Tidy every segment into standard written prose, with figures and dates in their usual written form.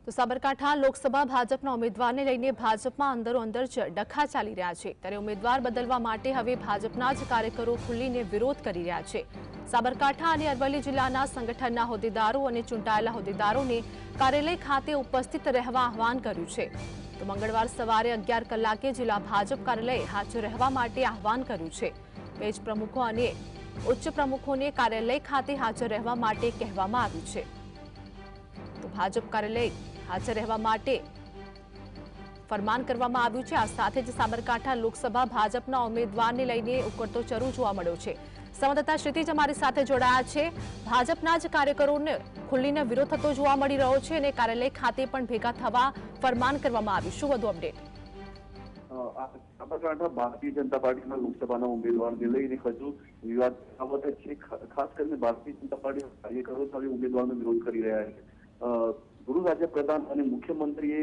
તો સાબરકાંઠા લોકસભા ભાજપના ઉમેદવારને લઈને ભાજપમાં અંદરો-અંદર ડખા ચાલી રહ્યા છે। ત્યારે ઉમેદવાર બદલવા માટે હવે ભાજપના જ કાર્યકરો ખુલ્લીને વિરોધ કરી રહ્યા છે। સાબરકાંઠા અને અરવલ્લી જિલ્લાના સંગઠનના હોદ્દેદારો અને ચૂંટાયેલા હોદ્દેદારોને કાર્યાલય ખાતે ઉપસ્થિત રહેવા આહવાન કર્યું છે। તો મંગળવાર સવારે 11 કલાકે જિલ્લા ભાજપ કાર્યાલયે હાજર રહેવા માટે આહવાન કર્યું છે। પેજ પ્રમુખો અને ઉચ્ચ પ્રમુખોને કાર્યાલય ખાતે હાજર રહેવા માટે કહેવામાં આવ્યું છે। તો ભાજપ કાર્યાલય હાજર રહેવા માટે ફરમાન કરવામાં આવ્યું છે। આ સાથે જ સાબરકાંઠા લોકસભા ભાજપના ઉમેદવારને લઈને ઉકળતો ચર્ચો જોવા મળ્યો છે। સંવાદદાતા ક્ષિતિજ અમારી સાથે જોડાયા છે। ભાજપના જ કાર્યકરોને ખુલ્લીને વિરોધ થતો જોવા મળી રહ્યો છે અને કાર્યાલય ખાતે પણ ભેગા થવા ફરમાન કરવામાં આવ્યું। શું વધુ અપડેટ? સાબરકાંઠા ભારતીય જનતા પાર્ટીના લોકસભાના ઉમેદવારને લઈને હજુ વિવાદ બાબત છે। ખાસ કરીને ભારતીય જનતા પાર્ટીના કાર્યકરો હવે ઉમેદવારનો વિરોધ કરી રહ્યા છે। ગૃહ રાજ્ય પ્રધાન અને મુખ્યમંત્રીએ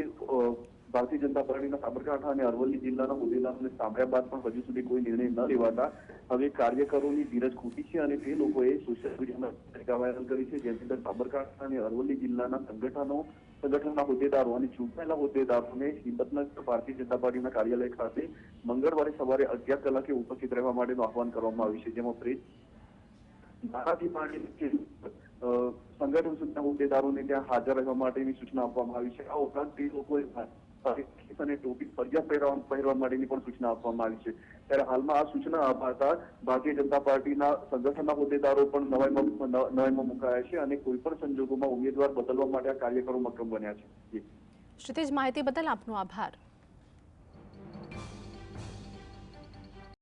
ભારતીય જનતા પાર્ટીના સાબરકાંઠા અને અરવલ્લી જિલ્લાના હોદ્દેદારોને સાંભળ્યા બાદ પણ હજુ સુધી કોઈ નિર્ણય ન લેવાતા હવે કાર્યકરોની ધીરજ ખૂટી છે અને તે લોકોએ સોશિયલ મીડિયામાં પત્રિકા વાયરલ કરી છે, જેની અંદર સાબરકાંઠા અને અરવલ્લી જિલ્લાના સંગઠનના હોદ્દેદારો અને ચૂંટાયેલા હોદ્દેદારોને હિંમતનગર ભારતીય જનતા પાર્ટીના કાર્યાલય ખાતે મંગળવારે સવારે 11 કલાકે ઉપસ્થિત રહેવા માટેનું આહવાન કરવામાં આવ્યું છે, જેમાં પ્રેસ નારાજી પાર્ટી સંગઠન સુધીના હોદ્દેદારોને ત્યાં હાજર રહેવા માટેની સૂચના આપવામાં આવી છે। આ ઉપરાંત તે લોકોએ અને ટોપી ફરજિયાત પહેરવા માટેની પણ સૂચના આપવામાં આવી છે। ત્યારે હાલમાં આ સૂચના અપાતા ભારતીય જનતા પાર્ટીના સંગઠનના હોદ્દેદારો પણ નવાઈમાં મુકાયા છે અને કોઈ પણ સંજોગોમાં ઉમેદવાર બદલવા માટે આ કાર્યકરો મક્કમ બન્યા છે। ક્ષિતિજ, માહિતી બદલ આપનો આભાર।